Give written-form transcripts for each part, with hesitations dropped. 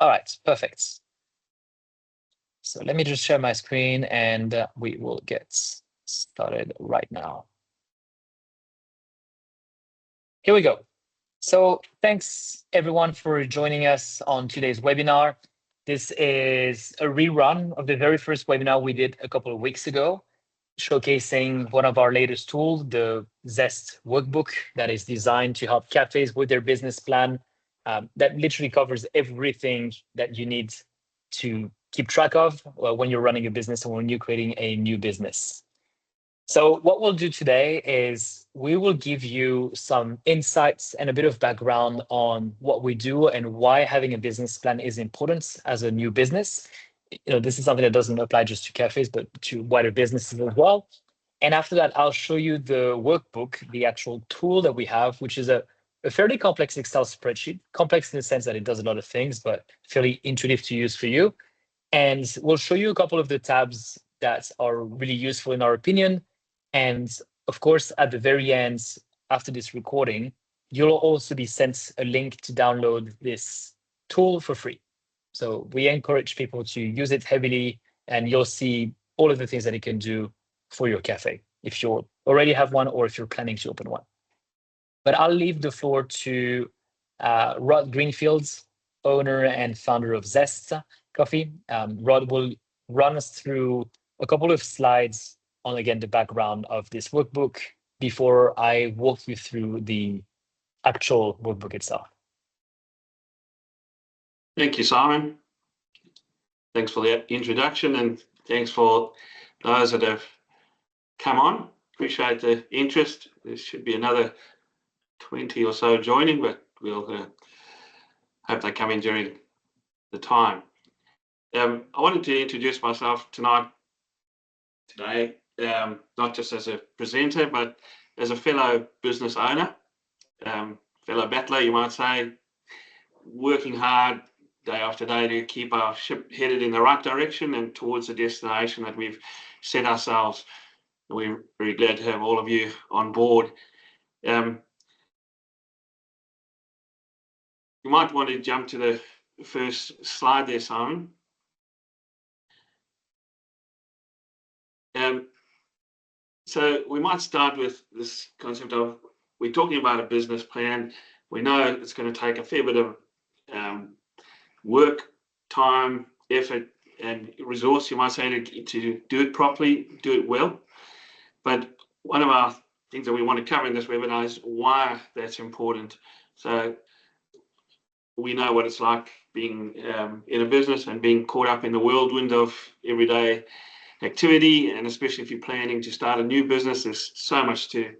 All right, perfect. So let me just share my screen and we will get started right now. Here we go. So thanks everyone for joining us on today's webinar. This is a rerun of the very first webinar we did a couple of weeks ago, showcasing one of our latest tools, the Zest workbook that is designed to help cafes with their business plan. That literally covers everything that you need to keep track of when you're running a business or when you're creating a new business. So what we'll do today is we will give you some insights and a bit of background on what we do and why having a business plan is important as a new business. This is something that doesn't apply just to cafes, but to wider businesses as well. And after that, I'll show you the workbook, the actual tool that we have, which is a fairly complex Excel spreadsheet, complex in the sense that it does a lot of things, but fairly intuitive to use for you. And we'll show you a couple of the tabs that are really useful in our opinion. And of course, at the very end, after this recording, you'll also be sent a link to download this tool for free. So we encourage people to use it heavily, and you'll see all of the things that it can do for your cafe, if you already have one or if you're planning to open one. But I'll leave the floor to Rod Greenfield, owner and founder of Zest Coffee. Rod will run us through a couple of slides on, again, the background of this workbook before I walk you through the actual workbook itself. Thank you, Simon. Thanks for the introduction, and thanks for those that have come on. Appreciate the interest. There should be another 20 or so joining, but we'll hope they come in during the time. I wanted to introduce myself today, not just as a presenter, but as a fellow business owner, fellow battler, you might say, working hard day after day to keep our ship headed in the right direction and towards the destination that we've set ourselves. We're very glad to have all of you on board. You might want to jump to the first slide there, Simon. So we might start with this concept of, we're talking about a business plan. We know it's going to take a fair bit of work, time, effort, and resource, you might say, to do it properly, do it well. But one of our things that we want to cover in this webinar is why that's important. So we know what it's like being in a business and being caught up in the whirlwind of everyday activity, and especially if you're planning to start a new business, there's so much to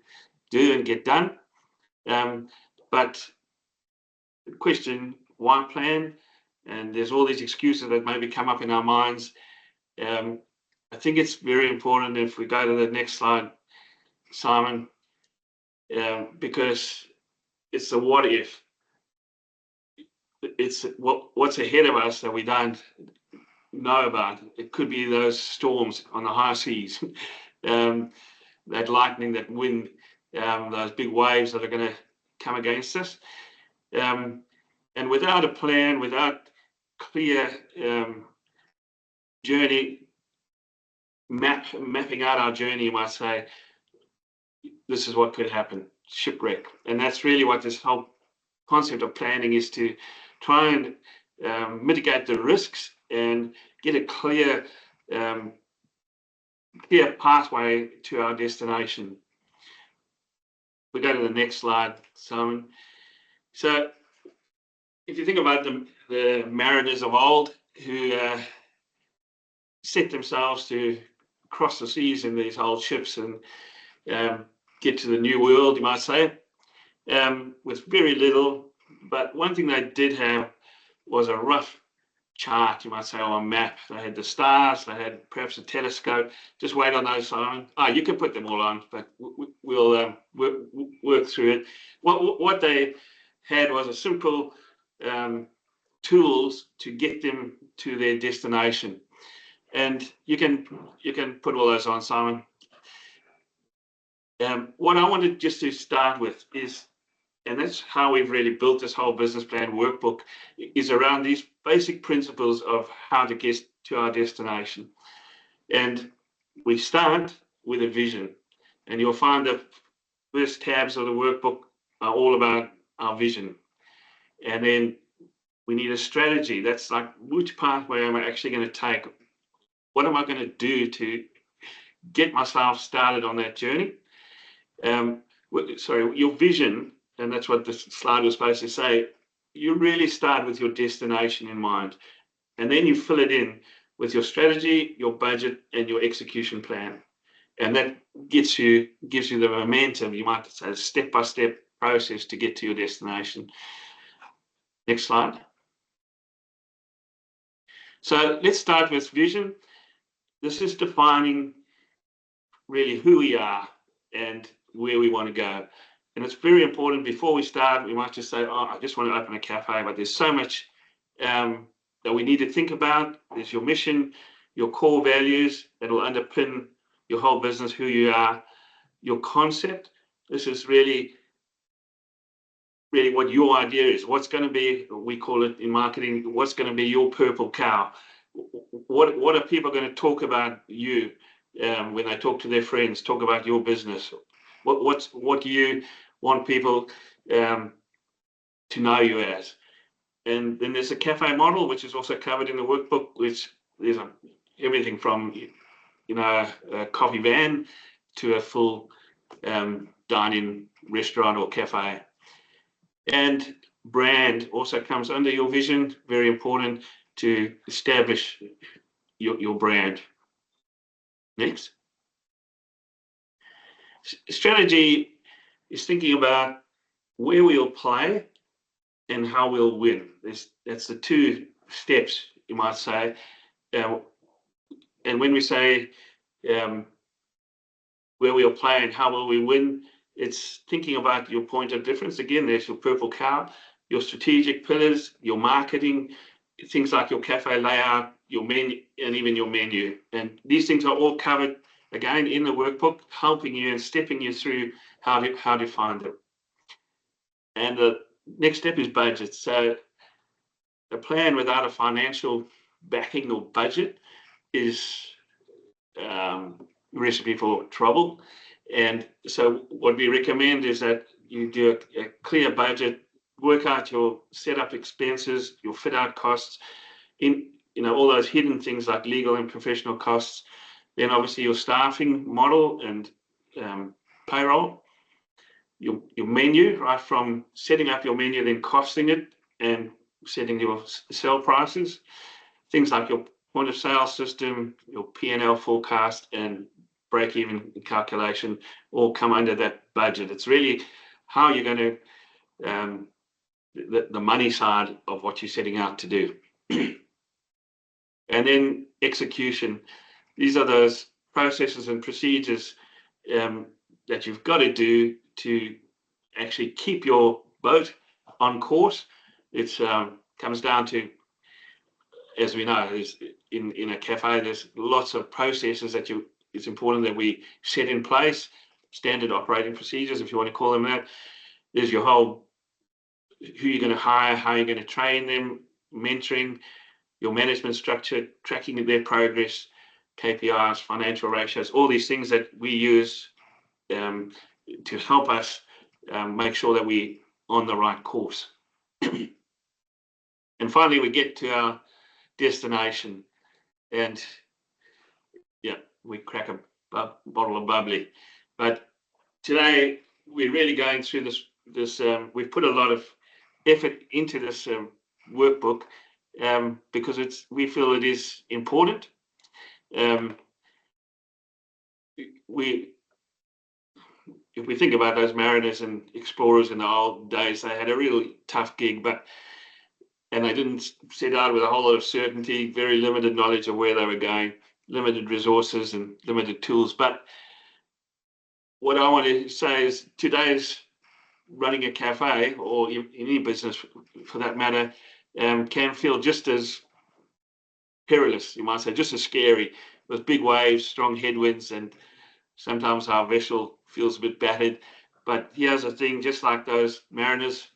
do and get done. But the question, why plan? And there's all these excuses that maybe come up in our minds. I think it's very important if we go to the next slide, Simon, because it's the what if. It's what's ahead of us that we don't know about. It could be those storms on the high seas, that lightning, that wind, those big waves that are going to come against us. And without a plan, without clear journey, mapping out our journey, you might say, this is what could happen, shipwreck. And that's really what this whole concept of planning is, to try and mitigate the risks and get a clear pathway to our destination. We go to the next slide, Simon. So if you think about the mariners of old who set themselves to cross the seas in these old ships and get to the new world, you might say, with very little. But one thing they did have was a rough chart, you might say, or a map. They had the stars, they had perhaps a telescope. Just wait on those, Simon. You can put them all on, but we'll work through it. What they had was a simple tools to get them to their destination. And you can put all those on, Simon. What I wanted just to start with is, and that's how we've really built this whole business plan workbook, is around these basic principles of how to get to our destination. And we start with a vision. And you'll find the first tabs of the workbook are all about our vision. And then we need a strategy. That's like, which pathway am I actually going to take? What am I going to do to get myself started on that journey? Sorry, your vision, and that's what the slide was supposed to say, you really start with your destination in mind. And then you fill it in with your strategy, your budget, and your execution plan. And that gives you the momentum, you might say, a step-by-step process to get to your destination. Next slide. So let's start with vision. This is defining really who we are and where we want to go. And it's very important. Before we start, we might just say, oh, I just want to open a cafe, but there's so much that we need to think about. There's your mission, your core values that will underpin your whole business, who you are, your concept. This is really what your idea is. What's going to be, we call it in marketing, what's going to be your purple cow? What are people going to talk about you when they talk to their friends, talk about your business? What do you want people to know you as? And then there's a cafe model, which is also covered in the workbook, which there's everything from a coffee van to a full dine-in restaurant or cafe. And brand also comes under your vision. Very important to establish your brand. Next. Strategy is thinking about where we'll play and how we'll win. That's the two steps, you might say. And when we say where we'll play and how will we win, it's thinking about your point of difference. Again, there's your purple cow, your strategic pillars, your marketing, things like your cafe layout, your menu, and even your menu. And these things are all covered, again, in the workbook, helping you and stepping you through how to find them. And the next step is budget. So a plan without a financial backing or budget is recipe for trouble. And so what we recommend is that you do a clear budget, work out your setup expenses, your fit out costs, in all those hidden things like legal and professional costs. Then obviously your staffing model and payroll, your menu, right from setting up your menu, then costing it and setting your sell prices. Things like your point of sale system, your P&L forecast, and break-even calculation all come under that budget. It's really how you're going to the money side of what you're setting out to do. And then execution. These are those processes and procedures that you've got to do to actually keep your boat on course. It comes down to, as we know, in a cafe, there's lots of processes that it's important that we set in place, standard operating procedures, if you want to call them that. There's your whole, who you're going to hire, how you're going to train them, mentoring, your management structure, tracking their progress, KPIs, financial ratios, all these things that we use to help us make sure that we're on the right course. And finally, we get to our destination, and yeah, we crack a bottle of bubbly. But today we're really going through this. We've put a lot of effort into this workbook because we feel it is important. If we think about those mariners and explorers in the old days, they had a really tough gig, and they didn't set out with a whole lot of certainty, very limited knowledge of where they were going, limited resources and limited tools. But what I want to say is today's running a cafe, or any business for that matter, can feel just as perilous, you might say, just as scary, with big waves, strong headwinds, and sometimes our vessel feels a bit battered. But here's the thing, just like those mariners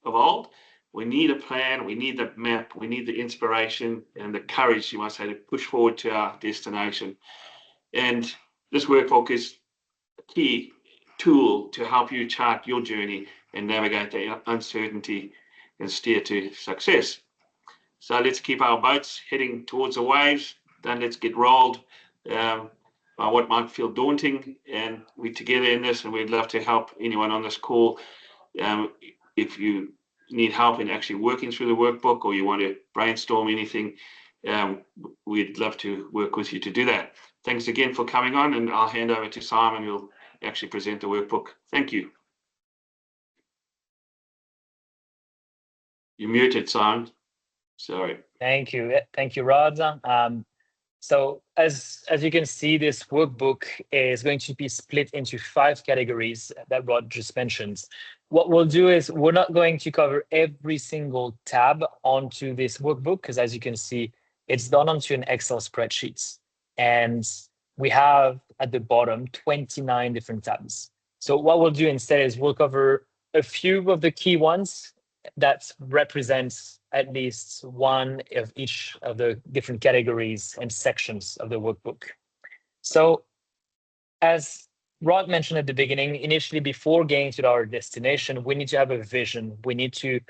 of old, We need a plan, we need the map, we need the inspiration and the courage, you might say, to push forward to our destination. And this workbook is a key tool to help you chart your journey and navigate the uncertainty and steer to success. So let's keep our boats heading towards the waves. Then let's get rolled by what might feel daunting. And we're together in this, and we'd love to help anyone on this call. If you need help in actually working through the workbook, or you want to brainstorm anything, we'd love to work with you to do that. Thanks again for coming on, and I'll hand over to Simon, who'll actually present the workbook. Thank you. You're muted, Simon. Sorry. Thank you, Rod. So as you can see, this workbook is going to be split into 5 categories that Rod just mentioned. What we'll do is we're not going to cover every single tab onto this workbook, because as you can see, it's done onto an Excel spreadsheet. And we have at the bottom 29 different tabs. So what we'll do instead is we'll cover a few of the key ones that represents at least one of each of the different categories and sections of the workbook. So as Rod mentioned at the beginning, initially before getting to our destination, we need to have a vision. We need to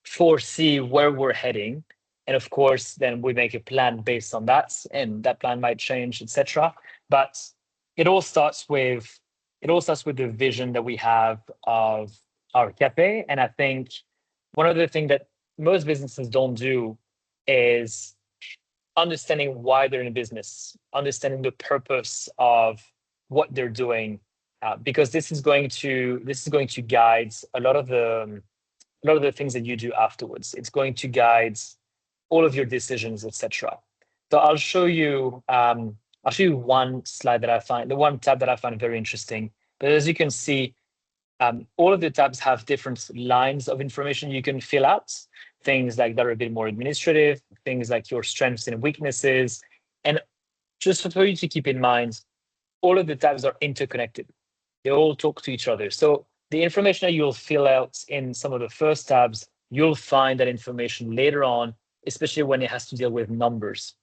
foresee where we're heading. And of course, then we make a plan based on that, and that plan might change, etc. But it all starts with the vision that we have of our cafe. And I think one of the things that most businesses don't do is understanding why they're in business, understanding the purpose of what they're doing, because this is going to guide a lot of the things that you do afterwards. It's going to guide all of your decisions, etc. So I'll show you one slide that I find, the one tab that I find very interesting. But as you can see, all of the tabs have different lines of information you can fill out, things like that are a bit more administrative, things like your strengths and weaknesses. And just for you to keep in mind, all of the tabs are interconnected. They all talk to each other. So the information that you'll fill out in some of the first tabs, you'll find that information later on, especially when it has to deal with numbers.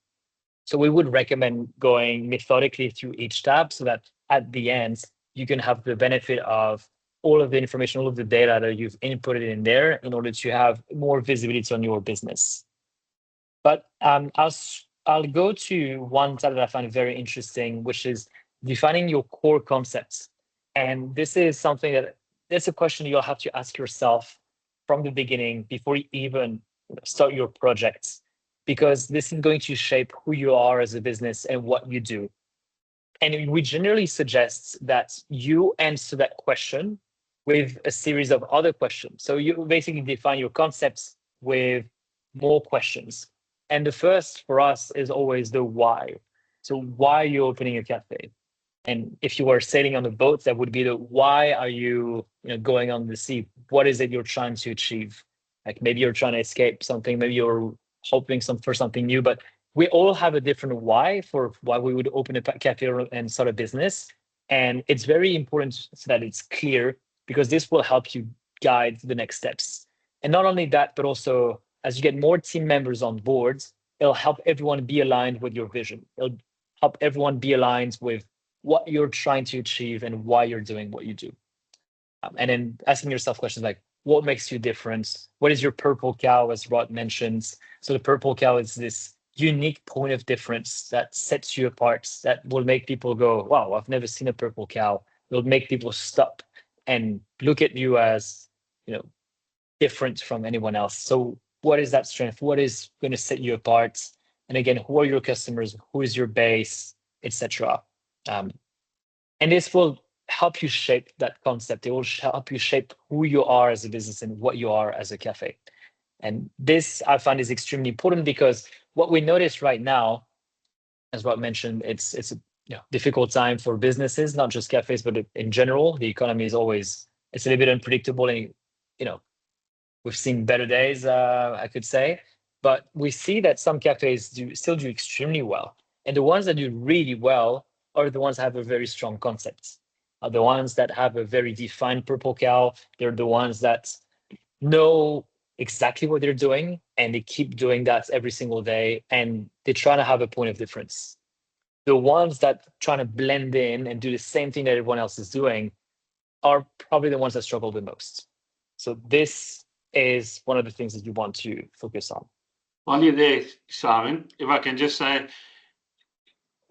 So we would recommend going methodically through each tab so that at the end, you can have the benefit of all of the information, all of the data that you've inputted in there in order to have more visibility on your business. But I'll go to one tab that I find very interesting, which is defining your core concepts. And this is something that's a question you'll have to ask yourself from the beginning before you even start your projects, because this is going to shape who you are as a business and what you do. And we generally suggest that you answer that question with a series of other questions. So you basically define your concepts with more questions. And the first for us is always the why. So why are you opening a cafe? And if you were sailing on a boat, that would be the why are you, going on the sea? What is it you're trying to achieve? Like maybe you're trying to escape something, maybe you're hoping for something new, but we all have a different why for why we would open a cafe and start a business. And it's very important so that it's clear, because this will help you guide the next steps. And not only that, but also as you get more team members on board, it'll help everyone be aligned with your vision. It'll help everyone be aligned with what you're trying to achieve and why you're doing what you do. And then asking yourself questions like, what makes you different? What is your purple cow, as Rod mentions? So the purple cow is this unique point of difference that sets you apart, that will make people go, wow, I've never seen a purple cow. It'll make people stop and look at you as, different from anyone else. So what is that strength? What is going to set you apart? And again, who are your customers? Who is your base, etc. And this will help you shape that concept. It will help you shape who you are as a business and what you are as a cafe. And this I find is extremely important, because what we notice right now, as Rob mentioned, it's a difficult time for businesses, not just cafes, but in general. The economy is always, it's a little bit unpredictable, and we've seen better days, I could say, but we see that some cafes still do extremely well, and the ones that do really well are the ones that have a very strong concept. Are the ones that have a very defined purple cow. They're the ones that know exactly what they're doing, and they keep doing that every single day, and they're trying to have a point of difference. The ones that trying to blend in and do the same thing that everyone else is doing are probably the ones that struggle the most. So this is one of the things that you want to focus on. While you're there, Simon, if I can just say,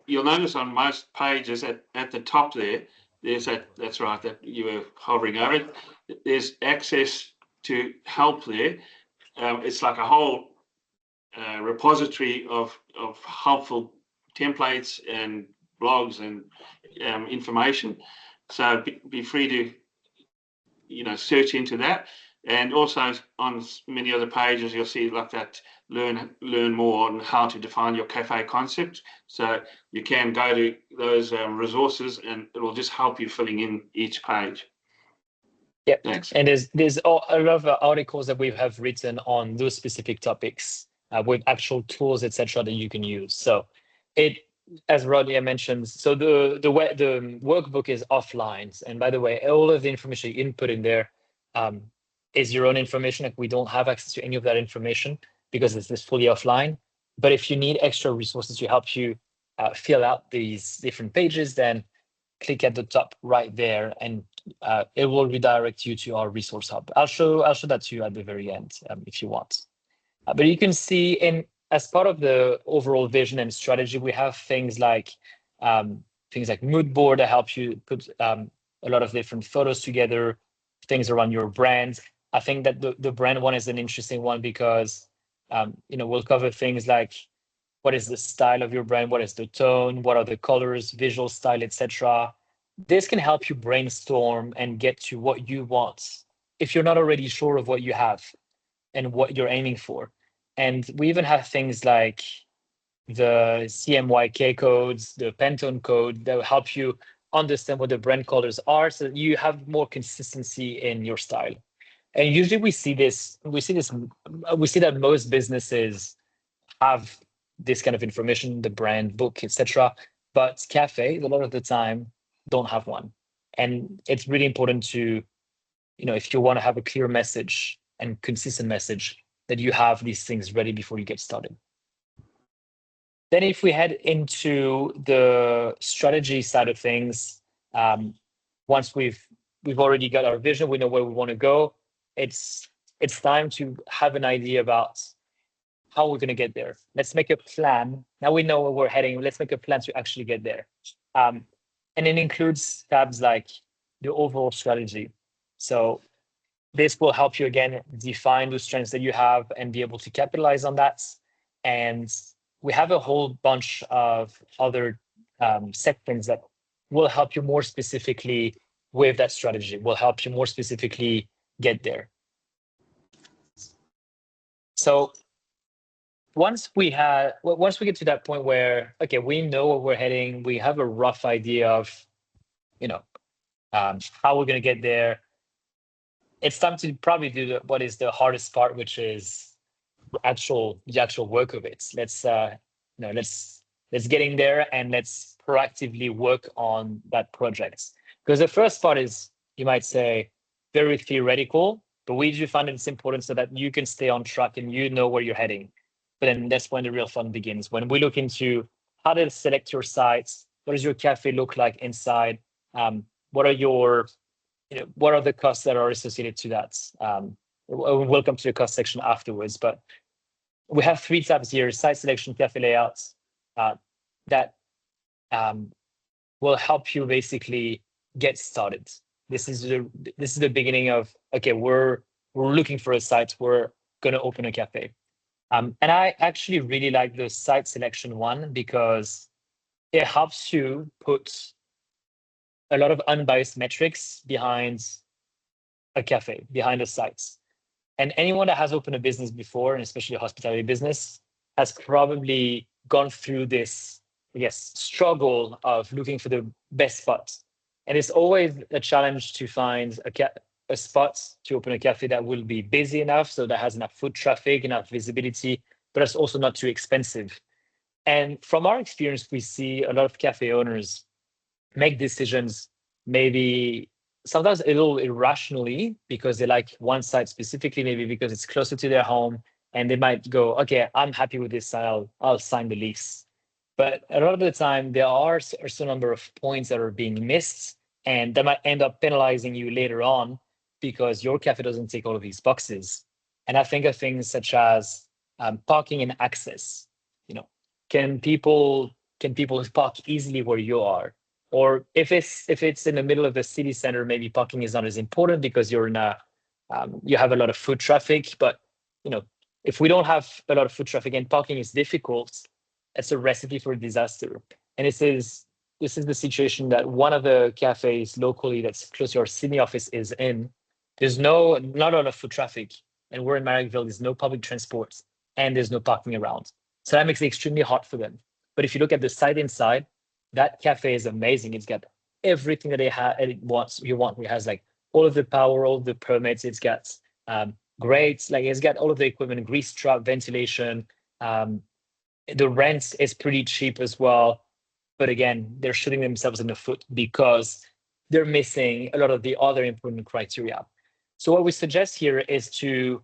you'll notice on most pages at the top there's that's right, that you were hovering over it. There's access to help there. It's like a whole repository of helpful templates and blogs and information. So be free to search into that. And also on many other pages, you'll see like that learn more on how to define your cafe concept. So you can go to those resources, and it will just help you filling in each page. Yeah, Thanks. and there's a lot of articles that we have written on those specific topics with actual tools, etc., that you can use. So it, as Rodney mentioned, so the workbook is offline. And by the way, all of the information you input in there is your own information. Like, we don't have access to any of that information because it's fully offline. But if you need extra resources to help you fill out these different pages, then click at the top right there, and it will redirect you to our resource hub. I'll show that to you at the very end if you want. But you can see as part of the overall vision and strategy, we have things like mood board that help you put a lot of different photos together, things around your brand. I think that the brand one is an interesting one because we'll cover things like what is the style of your brand, what is the tone, what are the colors, visual style, etc. This can help you brainstorm and get to what you want if you're not already sure of what you have and what you're aiming for. And we even have things like the CMYK codes, the Pantone code that will help you understand what the brand colors are so that you have more consistency in your style. And usually we see that most businesses have this kind of information, the brand book, etc. But cafes, a lot of the time, don't have one. And it's really important to, if you want to have a clear message and consistent message, that you have these things ready before you get started. Then if we head into the strategy side of things, once we've already got our vision, we know where we want to go, it's time to have an idea about how we're going to get there. Let's make a plan. Now we know where we're heading. Let's make a plan to actually get there. And it includes tabs like the overall strategy. So this will help you, again, define the strengths that you have and be able to capitalize on that. And we have a whole bunch of other sections that will help you more specifically with that strategy, will help you more specifically get there. So once we get to that point where, okay, we know where we're heading, we have a rough idea of, how we're going to get there, it's time to probably do what is the hardest part, which is the actual work of it. Let's get in there and let's proactively work on that project. Because the first part is, you might say, very theoretical, but we do find it's important so that you can stay on track and you know where you're heading. But then that's when the real fun begins. When we look into how to select your sites, what does your cafe look like inside? What are the costs that are associated to that? We'll come to the cost section afterwards, but we have 3 tabs here: site selection, cafe layouts, that will help you basically get started. This is the beginning of, okay, we're looking for a site, we're going to open a cafe. And I actually really like the site selection one because it helps you put a lot of unbiased metrics behind a cafe, behind a site. And anyone that has opened a business before, and especially a hospitality business, has probably gone through this, struggle of looking for the best spot. And it's always a challenge to find a spot to open a cafe that will be busy enough, so that has enough foot traffic, enough visibility, but it's also not too expensive. And from our experience, we see a lot of cafe owners make decisions maybe sometimes a little irrationally because they like one site specifically, maybe because it's closer to their home, and they might go, okay, I'm happy with this site, I'll sign the lease. But a lot of the time, there are a certain number of points that are being missed, and that might end up penalizing you later on because your cafe doesn't tick all of these boxes. And I think of things such as parking and access. You know, can people park easily where you are? Or if it's in the middle of the city center, maybe parking is not as important because you're in a you have a lot of foot traffic. But you know, if we don't have a lot of foot traffic and parking is difficult, it's a recipe for disaster. And this is the situation that one of the cafes locally that's close to our Sydney office is in. There's not a lot of foot traffic, and we're in Marrickville. There's no public transport, and there's no parking around. So that makes it extremely hard for them. But if you look at the site inside, that cafe is amazing. It's got everything that it wants. You want. It has like all of the power, all of the permits. It's got grates, like it's got all of the equipment, grease trap, ventilation. Um, the rent is pretty cheap as well. But again, they're shooting themselves in the foot because they're missing a lot of the other important criteria. So what we suggest here is to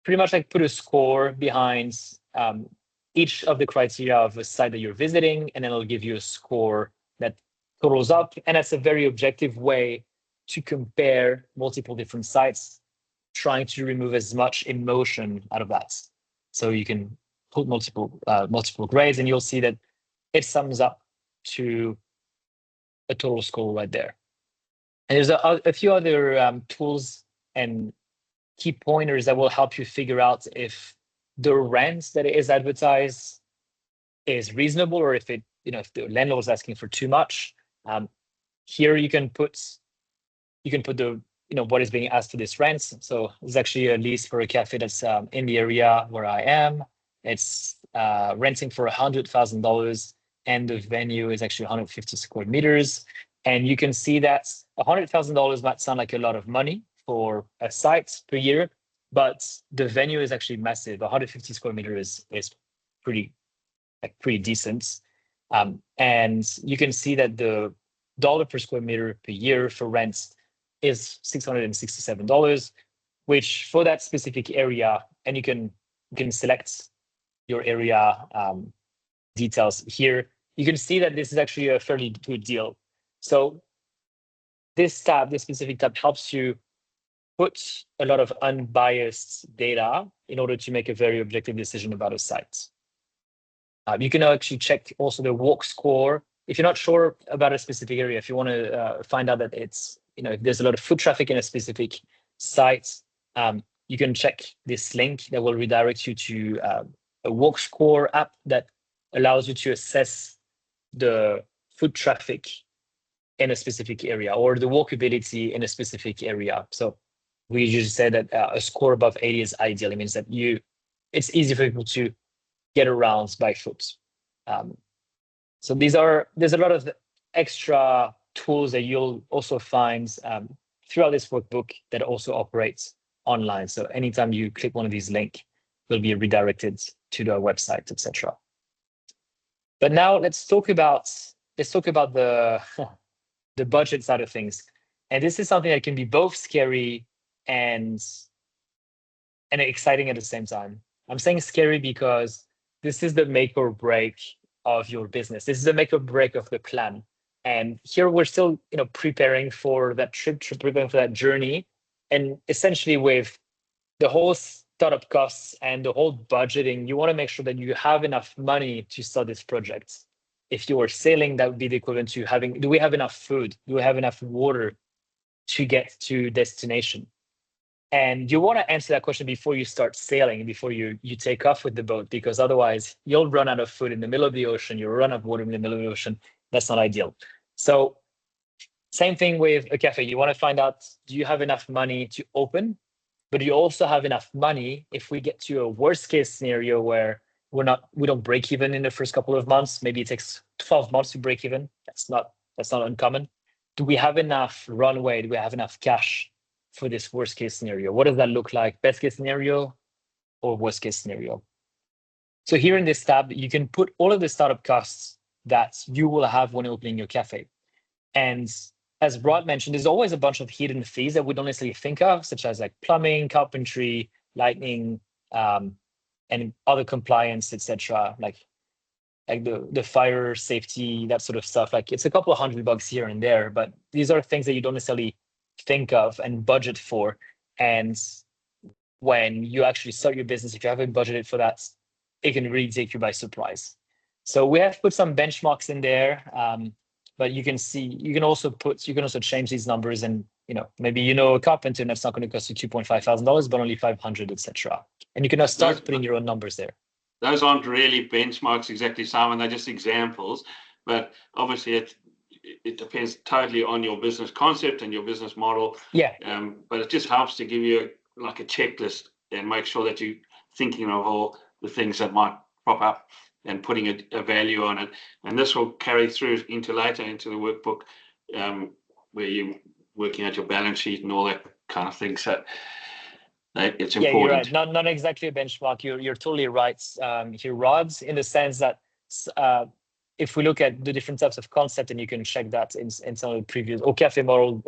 pretty much like put a score behind each of the criteria of a site that you're visiting, and then it'll give you a score that totals up. And that's a very objective way to compare multiple different sites, trying to remove as much emotion out of that. So you can put multiple grades, and you'll see that it sums up to a total score right there. And there's a few other tools and key pointers that will help you figure out if the rent that is advertised is reasonable, or if if the landlord is asking for too much. Here you can put the what is being asked for this rent. So there's actually a lease for a cafe that's in the area where I am. It's renting for $100,000, and the venue is actually 150 square meters. And you can see that $100,000 might sound like a lot of money for a site per year, but the venue is actually massive. 150 square meters is pretty decent. And you can see that the dollar per square meter per year for rent is $667, which for that specific area, and you can select your area details here. You can see that this is actually a fairly good deal. So this specific tab helps you put a lot of unbiased data in order to make a very objective decision about a site. You can actually check also the walk score. If you're not sure about a specific area, if you want to find out that it's, if there's a lot of foot traffic in a specific site, you can check this link that will redirect you to a walk score app that allows you to assess the foot traffic in a specific area or the walkability in a specific area. So we usually say that a score above 80 is ideal. It means that it's easy for people to get around by foot. So there's a lot of extra tools that you'll also find throughout this workbook that also operates online. So anytime you click one of these links, you'll be redirected to the website, etc. But now let's talk about the the budget side of things. And this is something that can be both scary and exciting at the same time. I'm saying scary because this is the make or break of your business. This is the make or break of the plan. And here we're still, preparing for that trip, preparing for that journey. And essentially with the whole startup costs and the whole budgeting, you want to make sure that you have enough money to start this project. If you are sailing, that would be the equivalent to do we have enough food? Do we have enough water to get to destination? And you want to answer that question before you start sailing, before you take off with the boat, because otherwise you'll run out of food in the middle of the ocean, you'll run out of water in the middle of the ocean. That's not ideal. So same thing with a cafe. You want to find out, do you have enough money to open? But you also have enough money if we get to a worst case scenario where we don't break even in the first couple of months. Maybe it takes 12 months to break even. That's not uncommon. Do we have enough runway? Do we have enough cash for this worst case scenario? What does that look like? Best case scenario or worst case scenario? So here in this tab, you can put all of the startup costs that you will have when opening your cafe. And as Rod mentioned, there's always a bunch of hidden fees that we don't necessarily think of, such as like plumbing, carpentry, lighting, and other compliance, etc. Like the fire safety, that sort of stuff. Like it's a couple of $100 here and there, but these are things that you don't necessarily think of and budget for. And when you actually start your business, if you haven't budgeted for that, it can really take you by surprise. So we have put some benchmarks in there, but you can see, you can also change these numbers, and maybe a carpenter and that's not going to cost you $2,500, but only 500, etc. And you can now start putting your own numbers there. Those aren't really benchmarks exactly, Simon. They're just examples, but obviously it depends totally on your business concept and your business model. Yeah. But it just helps to give you like a checklist and make sure that you're thinking of all the things that might pop up and putting a value on it. And this will carry through into later into the workbook, where you're working out your balance sheet and all that kind of thing. So it's important. Yeah, you're right. Not exactly a benchmark. You're totally right here, Rods, in the sense that if we look at the different types of concept, and you can check that in some of the previous, or cafe model,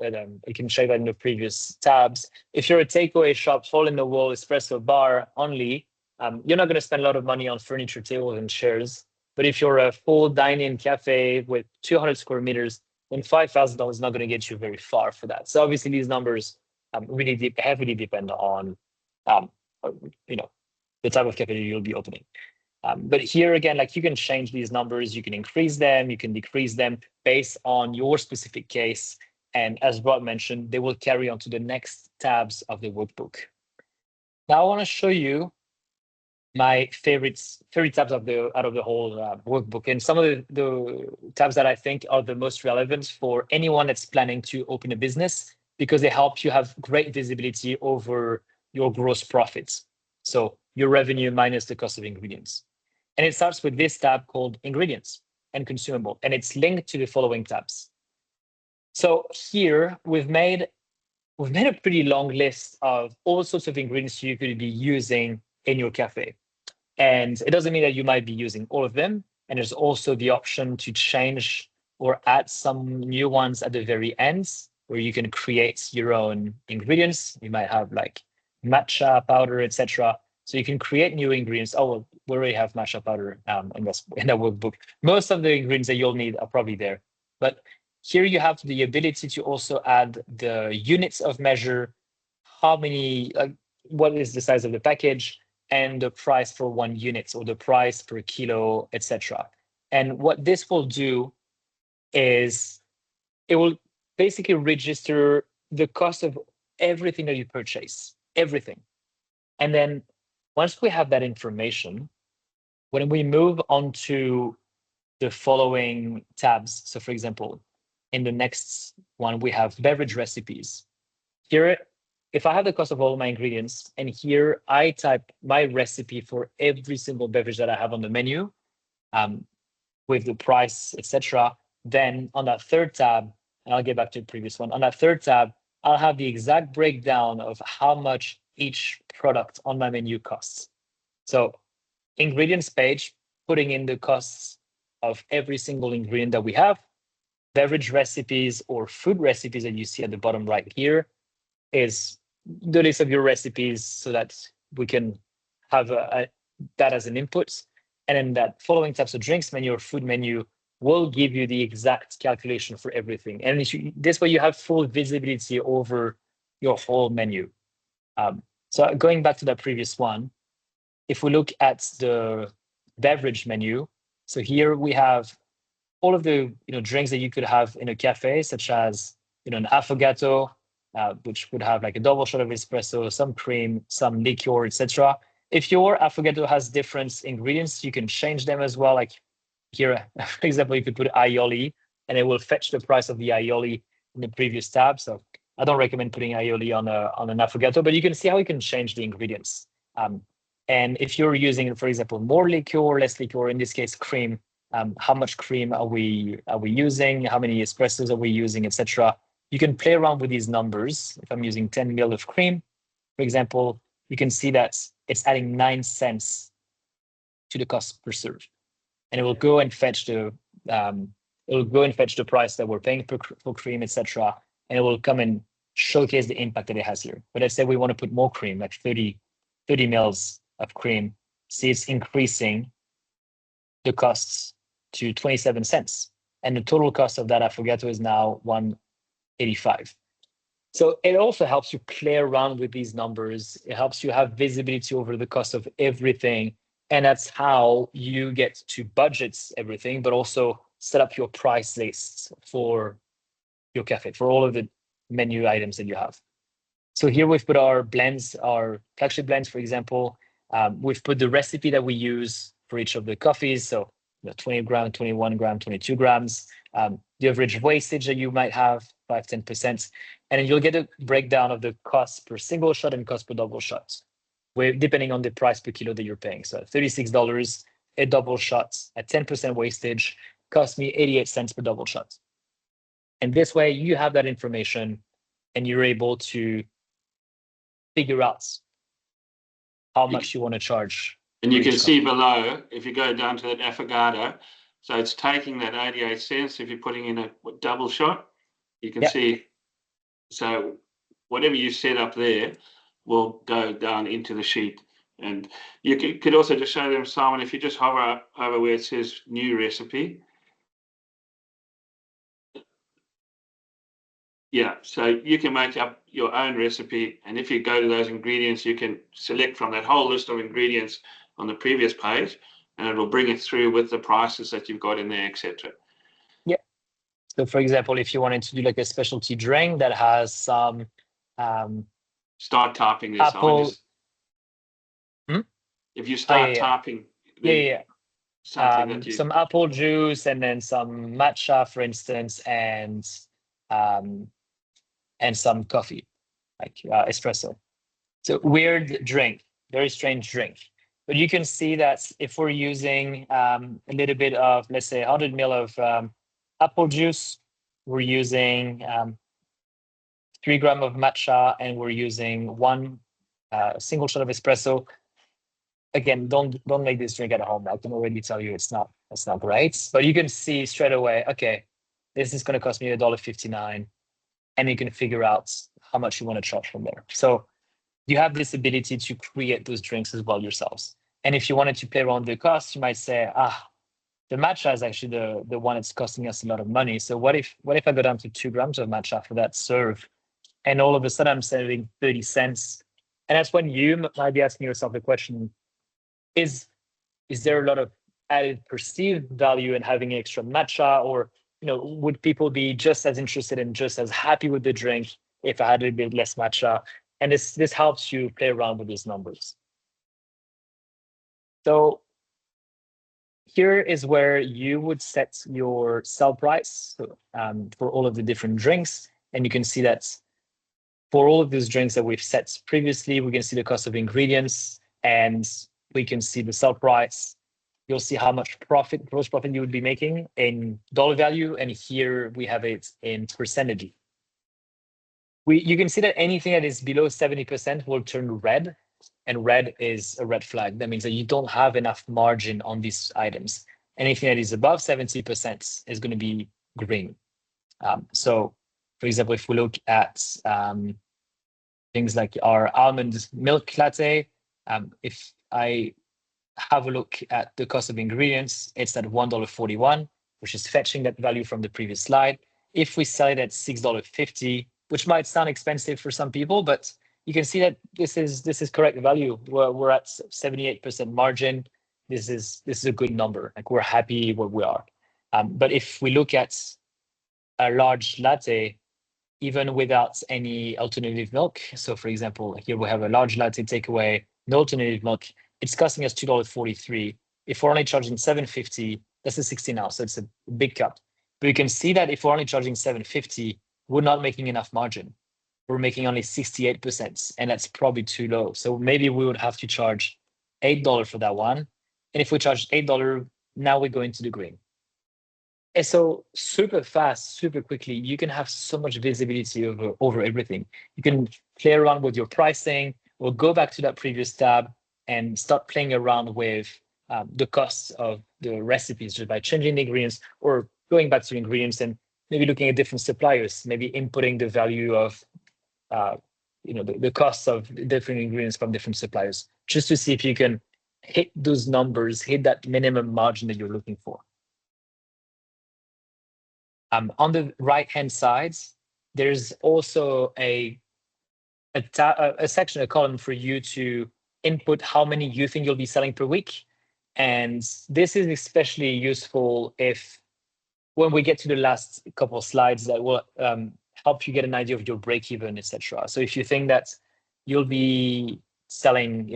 you can check that in the previous tabs. If you're a takeaway shop, hole in the wall, espresso bar only, you're not going to spend a lot of money on furniture, tables, and chairs. But if you're a full dine-in cafe with 200 square meters, then $5,000 is not going to get you very far for that. So obviously these numbers really heavily depend on the type of cafe you'll be opening. But here again, like you can change these numbers, you can increase them, you can decrease them based on your specific case. And as Rod mentioned, they will carry on to the next tabs of the workbook. Now I want to show you my favorite tabs out of the whole workbook, and some of the tabs that I think are the most relevant for anyone that's planning to open a business, because they help you have great visibility over your gross profits. So your revenue minus the cost of ingredients. And it starts with this tab called ingredients and consumable, and it's linked to the following tabs. So here we've made a pretty long list of all sorts of ingredients you could be using in your cafe. And it doesn't mean that you might be using all of them. And there's also the option to change or add some new ones at the very end, where you can create your own ingredients. You might have like matcha powder, etc. So you can create new ingredients. Oh, well, we already have matcha powder in the workbook. Most of the ingredients that you'll need are probably there. But here you have the ability to also add the units of measure, how many, what is the size of the package, and the price for 1 unit, or the price per kilo, etc. And what this will do is it will basically register the cost of everything that you purchase, everything. And then once we have that information, when we move on to the following tabs, so for example, in the next one, we have beverage recipes. Here, if I have the cost of all my ingredients, and here I type my recipe for every single beverage that I have on the menu, with the price, etc., then on that third tab, and I'll get back to the previous one, on that third tab, I'll have the exact breakdown of how much each product on my menu costs. So ingredients page, putting in the costs of every single ingredient that we have, beverage recipes or food recipes that you see at the bottom right here is the list of your recipes, so that we can have that as an input. And then that following tabs of drinks menu or food menu will give you the exact calculation for everything. And this way you have full visibility over your whole menu. So going back to that previous one, if we look at the beverage menu, so here we have all of the drinks that you could have in a cafe, such as an affogato, which would have like a double shot of espresso, some cream, some liqueur, etc. If your affogato has different ingredients, you can change them as well. Like here, for example, you could put aioli, and it will fetch the price of the aioli in the previous tab. So I don't recommend putting aioli on an affogato, but you can see how you can change the ingredients. And if you're using, for example, more liqueur, less liqueur, in this case, cream, how much cream are we using? How many espressos are we using, etc. You can play around with these numbers. If I'm using 10 ml of cream, for example, you can see that it's adding 9 cents to the cost per serve. And it will go and fetch the It'll go and fetch the price that we're paying for cream, etc. And it will come and showcase the impact that it has here. But let's say we want to put more cream, like 30 mils of cream. See, it's increasing the costs to 27 cents. And the total cost of that affogato is now 185. So it also helps you play around with these numbers. It helps you have visibility over the cost of everything. And that's how you get to budget everything, but also set up your price lists for your cafe, for all of the menu items that you have. So here we've put our blends, our flagship blends, for example. We've put the recipe that we use for each of the coffees. So 20 gram, 21 gram, 22 grams, the average wastage that you might have, 5-10%. And then you'll get a breakdown of the cost per single shot and cost per double shot, depending on the price per kilo that you're paying. So $36, a double shot at 10% wastage cost me 88 cents per double shot. And this way you have that information and you're able to figure out how much you want to charge. And you can see below, if you go down to that affogato, so it's taking that 88 cents. If you're putting in a double shot, you can see, so whatever you set up there will go down into the sheet. And you could also just show them, Simon, if you just hover over where it says new recipe. Yeah, so you can make up your own recipe. And if you go to those ingredients, you can select from that whole list of ingredients on the previous page, and it will bring it through with the prices that you've got in there, etc. Yeah. So for example, if you wanted to do like a specialty drink that has some start typing this. apple. If you start typing, something that you some apple juice and then some matcha, for instance, and some coffee, like espresso. So weird drink, very strange drink. But you can see that if we're using a little bit of, let's say, 100 ml of apple juice, we're using 3 grams of matcha, and we're using one single shot of espresso. Again, don't make this drink at home. I can already tell you it's not great. But you can see straight away, okay, this is going to cost me $1.59, and you can figure out how much you want to charge from there. So you have this ability to create those drinks as well yourselves. And if you wanted to play around the cost, you might say, the matcha is actually the one that's costing us a lot of money. So what if I go down to 2 grams of matcha for that serve, and all of a sudden I'm saving 30 cents? And that's when you might be asking yourself the question, is there a lot of added perceived value in having extra matcha, or would people be just as interested and just as happy with the drink if I had a bit less matcha? And this helps you play around with these numbers. So here is where you would set your sell price for all of the different drinks. And you can see that for all of these drinks that we've set previously, we can see the cost of ingredients, and we can see the sell price. You'll see how much gross profit you would be making in dollar value. And here we have it in percentage. You can see that anything that is below 70% will turn red, and red is a red flag. That means that you don't have enough margin on these items. Anything that is above 70% is going to be green. So, for example, if we look at things like our almond milk latte, if I have a look at the cost of ingredients, it's at $1.41, which is fetching that value from the previous slide. If we sell it at $6.50, which might sound expensive for some people, but you can see that this is correct value. We're at 78% margin. This is a good number. Like, we're happy where we are. But if we look at a large latte, even without any alternative milk, so for example, here we have a large latte takeaway, no alternative milk, it's costing us $2.43. If we're only charging $7.50, that's a 16 ounce, so it's a big cut. But you can see that if we're only charging $7.50, we're not making enough margin. We're making only 68%, and that's probably too low. So maybe we would have to charge $8 for that one. And if we charge $8, now we go into the green. And so super fast, super quickly, you can have so much visibility over everything. You can play around with your pricing, or go back to that previous tab and start playing around with the costs of the recipes just by changing the ingredients, or going back to ingredients and maybe looking at different suppliers, maybe inputting the value of the costs of different ingredients from different suppliers, just to see if you can hit those numbers, hit that minimum margin that you're looking for. On the right-hand side, there's also a section, a column for you to input how many you think you'll be selling per week. And this is especially useful if, when we get to the last couple of slides, that will help you get an idea of your break-even, etc. So if you think that you'll be selling,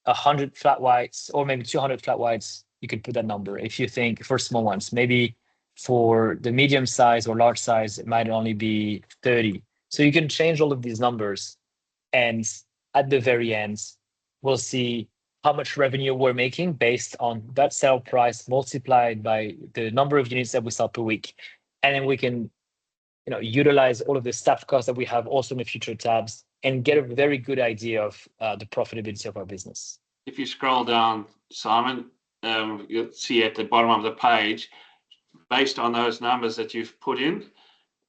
100 flat whites or maybe 200 flat whites, you could put that number. If you think for small ones, maybe for the medium size or large size, it might only be 30. So you can change all of these numbers. And at the very end, we'll see how much revenue we're making based on that sale price multiplied by the number of units that we sell per week. And then we can utilize all of the staff costs that we have also in the future tabs and get a very good idea of the profitability of our business. If you scroll down, Simon, you'll see at the bottom of the page, based on those numbers that you've put in,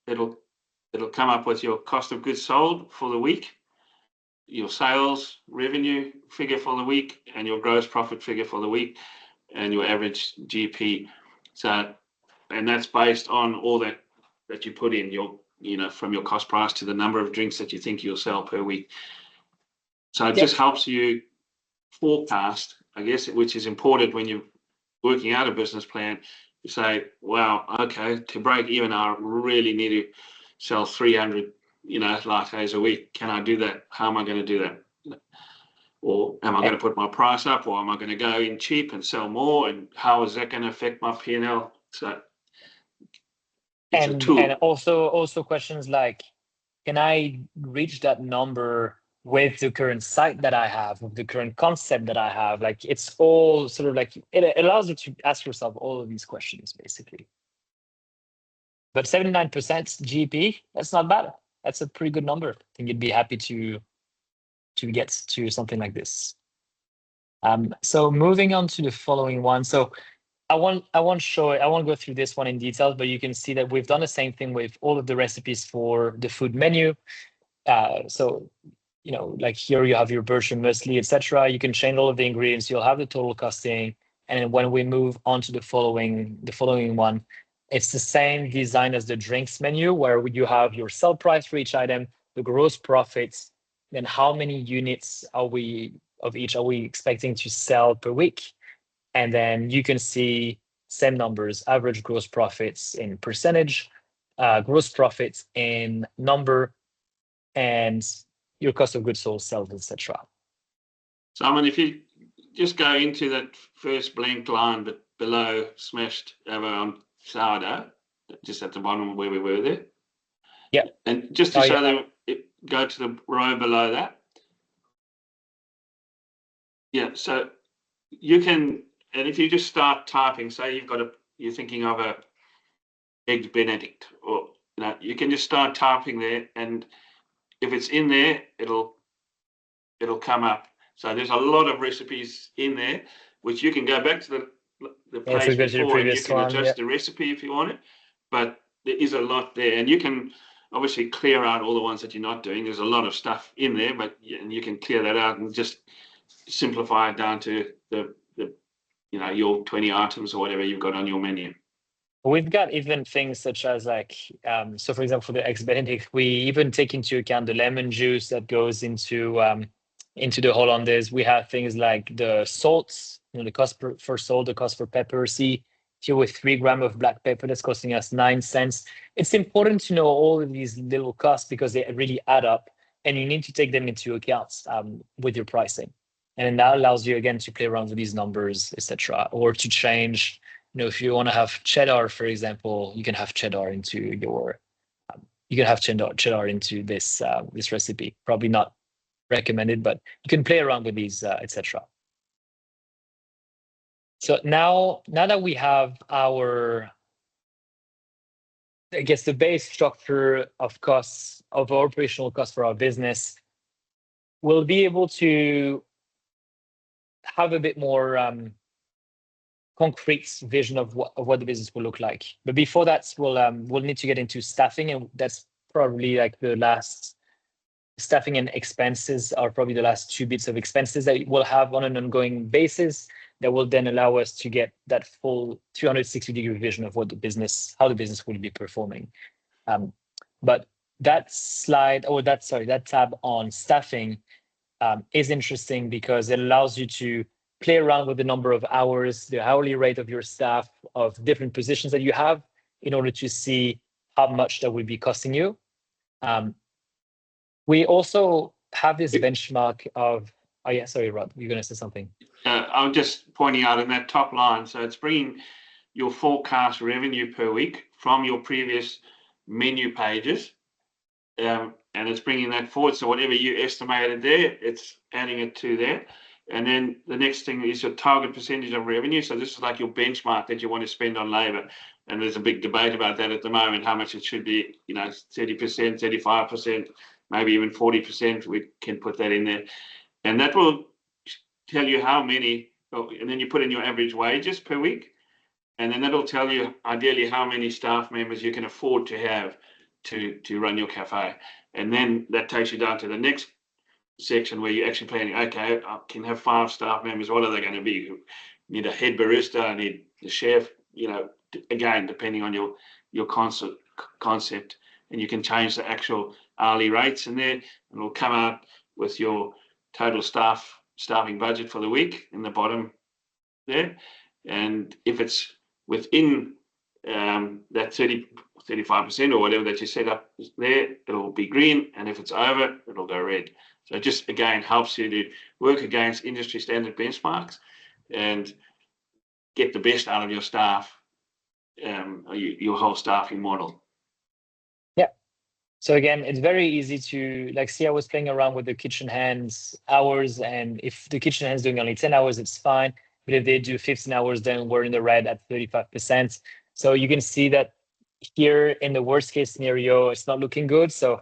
it'll come up with your cost of goods sold for the week, your sales revenue figure for the week, and your gross profit figure for the week, and your average GP. So, and that's based on all that you put in, from your cost price to the number of drinks that you think you'll sell per week. So it just helps you forecast, I guess, which is important when you're working out a business plan. You say, wow, okay, to break even, I really need to sell 300 lattes a week. Can I do that? How am I going to do that? Or am I going to put my price up, or am I going to go in cheap and sell more? And how is that going to affect my P&L? So it's a tool. And also questions like, can I reach that number with the current site that I have, with the current concept that I have? Like, it's all sort of like, it allows you to ask yourself all of these questions, basically. But 79% GP, that's not bad. That's a pretty good number. I think you'd be happy to get to something like this. So moving on to the following one. So I won't go through this one in detail, but you can see that we've done the same thing with all of the recipes for the food menu. So like here you have your Berkshire muesli, etc. You can change all of the ingredients. You'll have the total costing, and then when we move on to the following one, it's the same design as the drinks menu, where you have your sell price for each item, the gross profits, then how many units are we expecting to sell per week, and then you can see same numbers: average gross profits in percentage, gross profits in number, and your cost of goods sold, sales, etc. Simon, if you just go into that first blank line, but below smashed over on sourdough, just at the bottom where we were there. Yeah. And just to show them, go to the row below that. Yeah. So you can, and if you just start typing, say you're thinking of a eggs Benedict, or you can just start typing there, and if it's in there, it'll come up. So there's a lot of recipes in there, which you can go back to the page before, and you can adjust the recipe if you want it. But there is a lot there, and you can obviously clear out all the ones that you're not doing. There's a lot of stuff in there, but and you can clear that out and just simplify it down to the your 20 items or whatever you've got on your menu. We've got even things such as like, so for example, for the eggs Benedict, we even take into account the lemon juice that goes into the Hollandaise. We have things like the salts, the cost for salt, the cost for pepper. See here with 3 grams of black pepper, that's costing us 9 cents. It's important to know all of these little costs because they really add up, and you need to take them into account with your pricing. And that allows you again to play around with these numbers, etc., or to change. If you want to have cheddar, for example, you can have cheddar into your. You can have cheddar into this recipe. Probably not recommended, but you can play around with these, etc. So now that we have our, I guess, the base structure of costs, of our operational costs for our business, we'll be able to have a bit more concrete vision of what the business will look like. But before that, we'll need to get into staffing, and that's probably like the last. Staffing and expenses are probably the last two bits of expenses that we'll have on an ongoing basis that will then allow us to get that full 360-degree vision of how the business will be performing. But that that tab on staffing is interesting because it allows you to play around with the number of hours, the hourly rate of your staff, of different positions that you have, in order to see how much that would be costing you. We also have this benchmark of, oh yeah, sorry, Rob, you're going to say something. I'm just pointing out in that top line. So it's bringing your forecast revenue per week from your previous menu pages. And it's bringing that forward. So whatever you estimated there, it's adding it to there. And then the next thing is your target percentage of revenue. So this is like your benchmark that you want to spend on labor. And there's a big debate about that at the moment, how much it should be, 30%, 35%, maybe even 40%. We can put that in there. And that will tell you how many, and then you put in your average wages per week. And then that'll tell you ideally how many staff members you can afford to have to run your cafe. And then that takes you down to the next section where you're actually planning, okay, I can have 5 staff members. What are they going to be? You need a head barista, I need the chef, again, depending on your concept. And you can change the actual hourly rates in there, and it'll come out with your total staffing budget for the week in the bottom there. And if it's within that 35% or whatever that you set up there, it'll be green, and if it's over, it'll go red. So it just, again, helps you to work against industry standard benchmarks and get the best out of your staff, your whole staffing model. Yeah. So again, it's very easy to see. I was playing around with the kitchen hands hours, and if the kitchen hands doing only 10 hours, it's fine. But if they do 15 hours, then we're in the red at 35%. So you can see that here in the worst case scenario, it's not looking good. So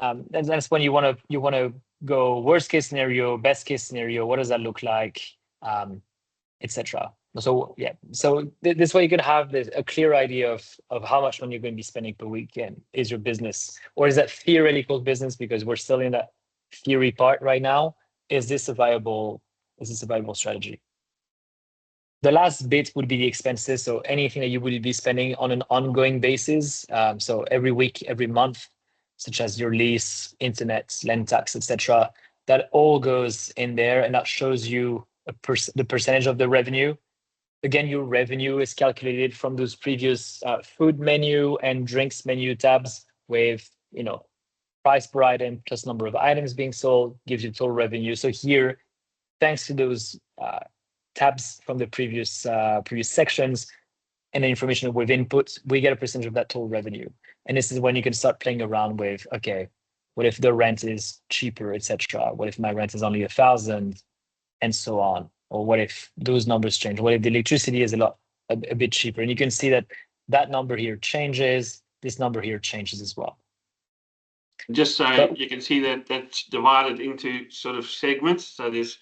that's when you want to go worst case scenario, best case scenario. What does that look like, etc. So yeah, so this way you can have a clear idea of how much money you're going to be spending per week, and is your business, or is that theoretical business, because we're still in that theory part right now. Is this a viable strategy? The last bit would be the expenses. So anything that you would be spending on an ongoing basis. So every week, every month, such as your lease, internet, land tax, etc. That all goes in there, and that shows you the percentage of the revenue. Again, your revenue is calculated from those previous food menu and drinks menu tabs with, price per item plus number of items being sold, gives you total revenue. So here, thanks to those tabs from the previous sections and the information that we've input, we get a percentage of that total revenue. And this is when you can start playing around with, okay, what if the rent is cheaper, etc.? What if my rent is only 1,000, and so on? Or what if those numbers change? What if the electricity is a bit cheaper? And you can see that number here changes. This number here changes as well. Just so you can see that that's divided into sort of segments. So there's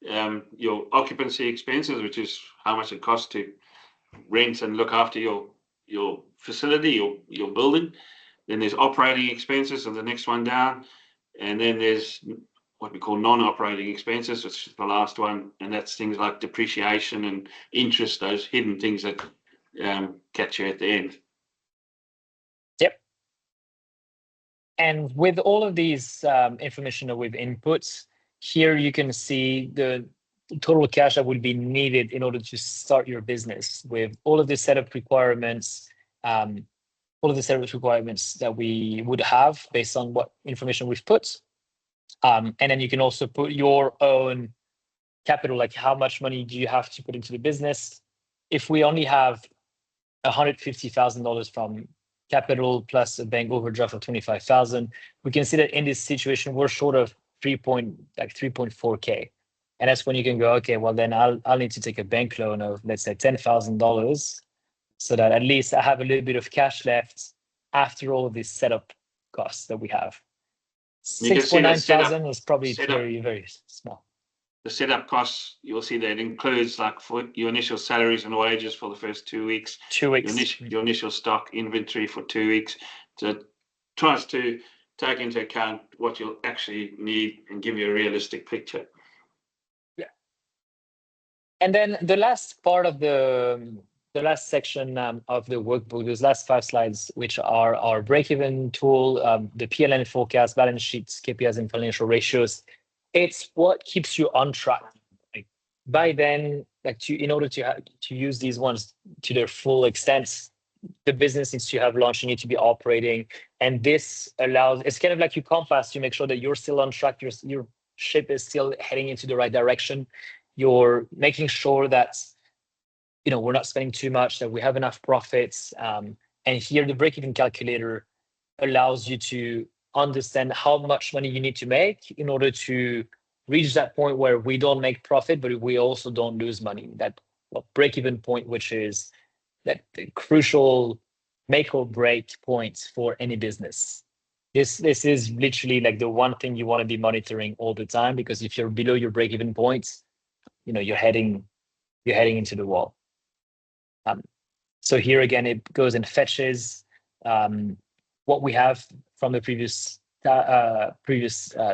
your occupancy expenses, which is how much it costs to rent and look after your facility, your building. Then there's operating expenses, so the next one down. And then there's what we call non-operating expenses, which is the last one, and that's things like depreciation and interest, those hidden things that catch you at the end. Yep. And with all of these information that we've input, here you can see the total cash that would be needed in order to start your business, with all of the setup requirements, that we would have based on what information we've put. And then you can also put your own capital, like how much money do you have to put into the business. If we only have $150,000 from capital plus a bank overdraft of 25,000, we can see that in this situation we're short of 3.4K. And that's when you can go, okay, well then I'll need to take a bank loan of, let's say, $10,000, so that at least I have a little bit of cash left after all of these setup costs that we have. 6.9 thousand is probably very, very small. the setup costs, you'll see that it includes like for your initial salaries and wages for the first 2 weeks, 2 weeks. your initial stock inventory for 2 weeks. So it tries to take into account what you'll actually need and give you a realistic picture. Yeah. And then the last part of the last section of the workbook, those last 5 slides, which are our break-even tool, the PLN forecast, balance sheets, KPIs, and financial ratios. It's what keeps you on track. Like by then, like in order to use these ones to their full extent, the business needs to have launched, you need to be operating, and this allows. It's kind of like your compass to make sure that you're still on track. Your ship is still heading into the right direction. You're making sure that we're not spending too much, that we have enough profits. And here the break-even calculator allows you to understand how much money you need to make in order to reach that point where we don't make profit, but we also don't lose money. That break-even point, which is that crucial make or break point for any business. This is literally like the one thing you want to be monitoring all the time, because if you're below your break-even points, you're heading into the wall. So here again, it goes and fetches what we have from the previous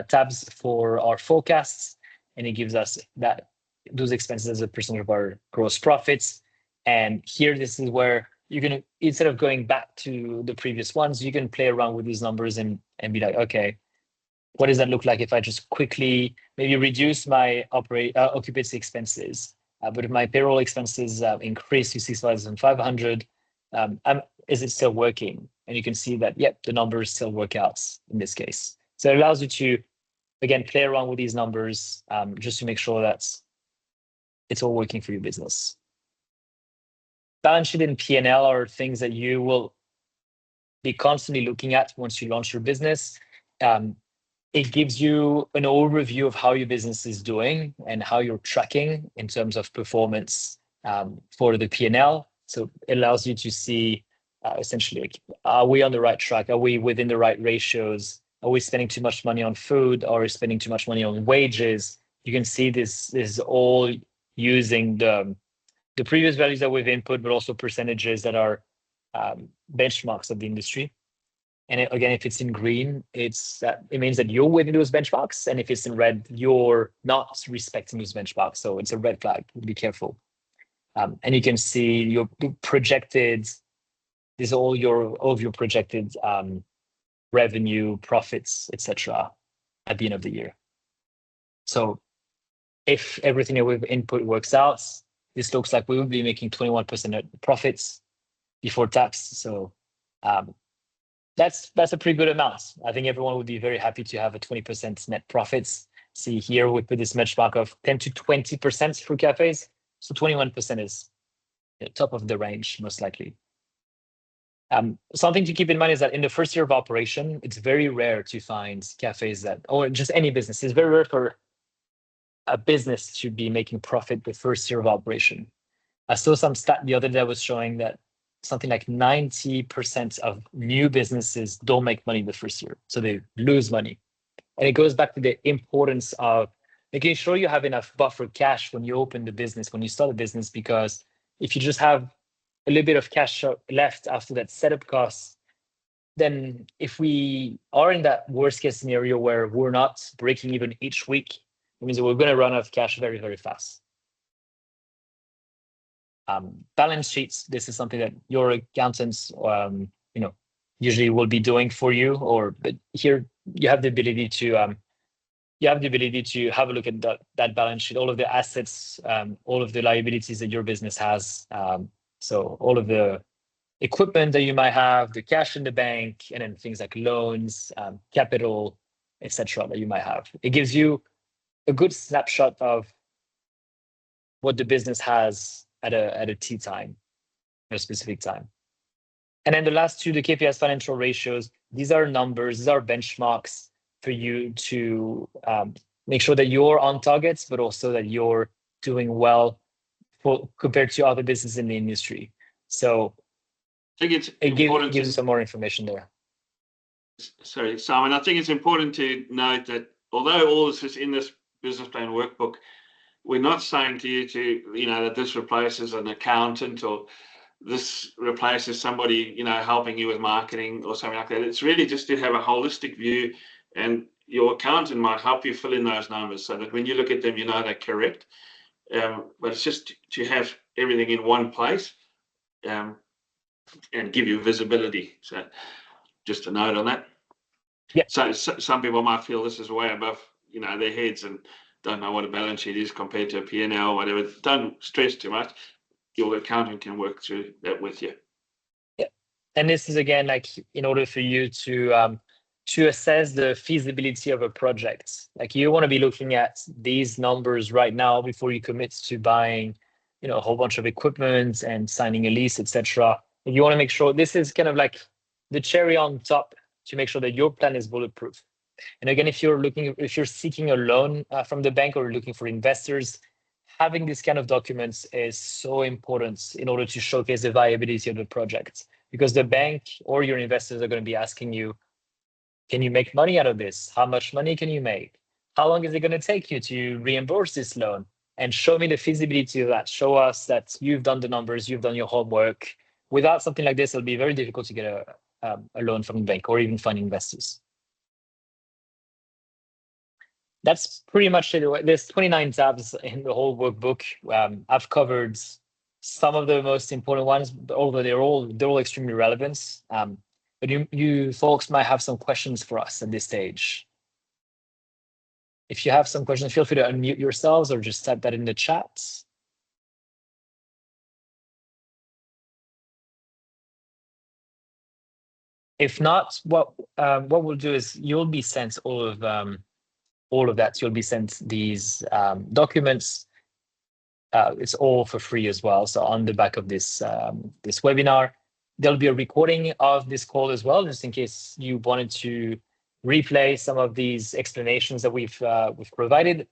tabs for our forecasts, and it gives us those expenses as a percentage of our gross profits. And here, this is where you can, instead of going back to the previous ones, you can play around with these numbers and be like, okay, what does that look like if I just quickly maybe reduce my occupancy expenses? But if my payroll expenses increase to 6,500, is it still working? And you can see that, yep, the numbers still work out in this case. So it allows you to, again, play around with these numbers just to make sure that it's all working for your business. Balance sheet and P&L are things that you will be constantly looking at once you launch your business. It gives you an overview of how your business is doing and how you're tracking in terms of performance for the P&L. So it allows you to see essentially, like, are we on the right track? Are we within the right ratios? Are we spending too much money on food? Are we spending too much money on wages? You can see this is all using the previous values that we've input, but also percentages that are benchmarks of the industry. And again, if it's in green, it means that you're within those benchmarks. And if it's in red, you're not respecting those benchmarks. So it's a red flag. Be careful. And you can see your projected. This is all of your projected revenue, profits, etc. at the end of the year. So if everything that we've input works out, this looks like we will be making 21% profits before tax. So that's a pretty good amount. I think everyone would be very happy to have a 20% net profits. See here, we put this benchmark of 10 to 20% for cafes. So 21% is top of the range, most likely. Something to keep in mind is that in the first year of operation, it's very rare to find cafes or just any business. It's very rare for a business to be making profit the first year of operation. I saw some stat the other day that was showing that something like 90% of new businesses don't make money the first year. So they lose money. And it goes back to the importance of making sure you have enough buffer cash when you open the business, when you start a business, because if you just have a little bit of cash left after that setup costs, then if we are in that worst case scenario where we're not breaking even each week, it means that we're going to run out of cash very, very fast. Balance sheets, this is something that your accountants usually will be doing for you, but here you have the ability to have a look at that balance sheet, all of the assets, all of the liabilities that your business has. So all of the equipment that you might have, the cash in the bank, and then things like loans, capital, etc. that you might have. It gives you a good snapshot of what the business has at a T time, at a specific time. And then the last two, the KPIs financial ratios, these are numbers, these are benchmarks for you to make sure that you're on targets, but also that you're doing well compared to other businesses in the industry. So I think it gives you some more information there. Sorry, Simon, I think it's important to note that although all this is in this business plan workbook, we're not saying to you that this replaces an accountant or this replaces somebody, helping you with marketing or something like that. It's really just to have a holistic view, and your accountant might help you fill in those numbers so that when you look at them, they're correct. But it's just to have everything in one place and give you visibility. So just a note on that. Yeah. So some people might feel this is way above, their heads and don't know what a balance sheet is compared to a P&L or whatever. Don't stress too much. Your accountant can work through that with you. Yeah. And this is again, like, in order for you to assess the feasibility of a project. Like, you want to be looking at these numbers right now before you commit to buying, a whole bunch of equipment and signing a lease, etc. You want to make sure this is kind of like the cherry on top to make sure that your plan is bulletproof. And again, if you're seeking a loan from the bank or looking for investors, having this kind of documents is so important in order to showcase the viability of the project, because the bank or your investors are going to be asking you, can you make money out of this? How much money can you make? How long is it going to take you to reimburse this loan? And show me the feasibility of that. Show us that you've done the numbers, you've done your homework. Without something like this, it'll be very difficult to get a loan from the bank or even find investors. That's pretty much it. There's 29 tabs in the whole workbook. I've covered some of the most important ones, but although they're all extremely relevant. But you folks might have some questions for us at this stage. If you have some questions, feel free to unmute yourselves or just type that in the chat. If not, what we'll do is you'll be sent all of that. You'll be sent these documents. It's all for free as well. So on the back of this this webinar, there'll be a recording of this call as well, just in case you wanted to replay some of these explanations that we've provided.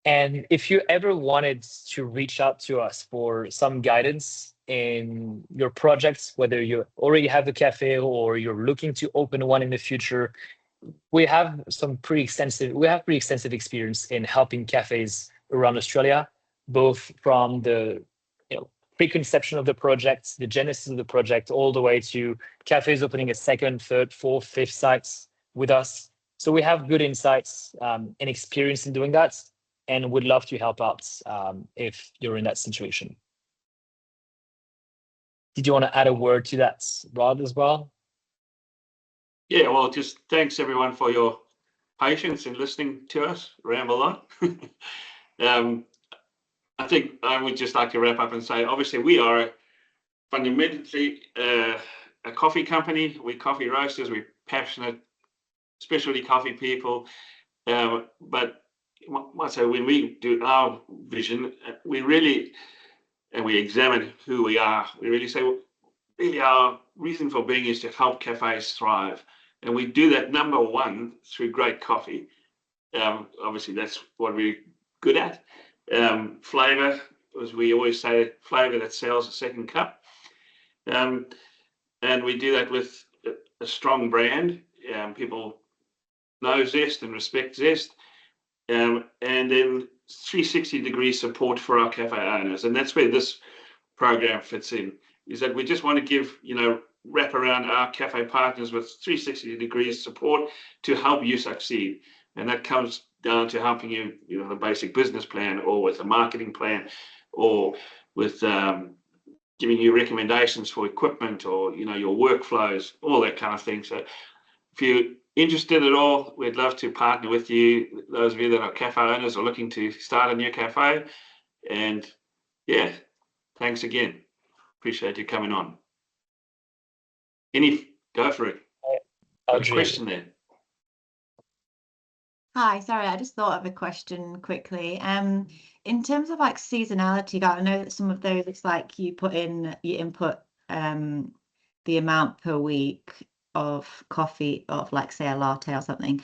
And if you ever wanted to reach out to us for some guidance in your projects, whether you already have a cafe or you're looking to open one in the future, we have pretty extensive experience in helping cafes around Australia, both from the preconception of the project, the genesis of the project, all the way to cafes opening a second, third, fourth, fifth sites with us. So we have good insights and experience in doing that, and would love to help out if you're in that situation. Did you want to add a word to that, Rod, as well? Yeah, well, just thanks everyone for your patience in listening to us ramble on. I think I would just like to wrap up and say, obviously, we are fundamentally a coffee company. We're coffee roasters. We're passionate, specialty coffee people. But so when we do our vision, we examine who we are. We really say, well, really our reason for being is to help cafes thrive. And we do that, number one, through great coffee. Obviously, that's what we're good at. Flavor, as we always say, flavor that sells a second cup. And we do that with a strong brand. People know Zest and respect Zest. And then 360-degree support for our cafe owners. And that's where this program fits in, is that we just want to give, wrap around our cafe partners with 360-degree support to help you succeed. And that comes down to helping you, the basic business plan, or with a marketing plan, or with giving you recommendations for equipment, or, your workflows, all that kind of thing. So if you're interested at all, we'd love to partner with you, those of you that are cafe owners or looking to start a new cafe. And yeah, thanks again. Appreciate you coming on. Go for it. Got a question there. Hi, sorry, I just thought of a question quickly. In terms of like seasonality, I know that some of those, it's like you input the amount per week of coffee, of like say a latte or something.